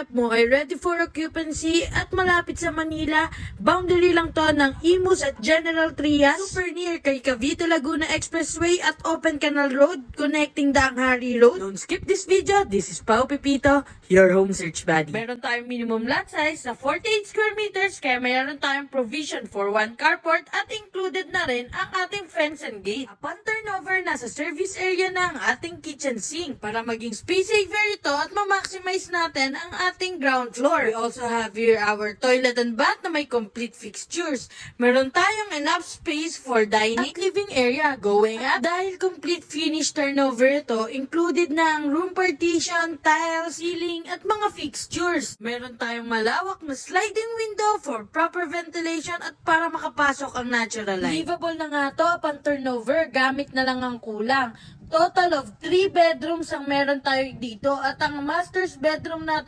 hinahanap mo ay ready for occupancy at malapit sa Manila, boundary lang to ng Imus at General Trias, super near kay Cavite Laguna Expressway at Open Canal Road, connecting Danghari Road. Don't skip this video, this is Pao Pipito, your home search buddy. Meron tayong minimum lot size na 48 square meters, kaya mayroon tayong provision for one carport at included na rin ang ating fence and gate. Upon turnover, nasa service area na ang ating kitchen sink para maging space saver ito at ma-maximize natin ang ating ground floor. We also have here our toilet and bath na may complete fixtures. Meron tayong enough space for dining at living area. Going up, dahil complete finished turnover ito, included na ang room partition, tiles, ceiling at mga fixtures. Meron tayong malawak na sliding window for proper ventilation at para makapasok ang natural light. Livable na nga to upon turnover, gamit na lang ang kulang. Total of 3 bedrooms ang meron tayo dito at ang master's bedroom natin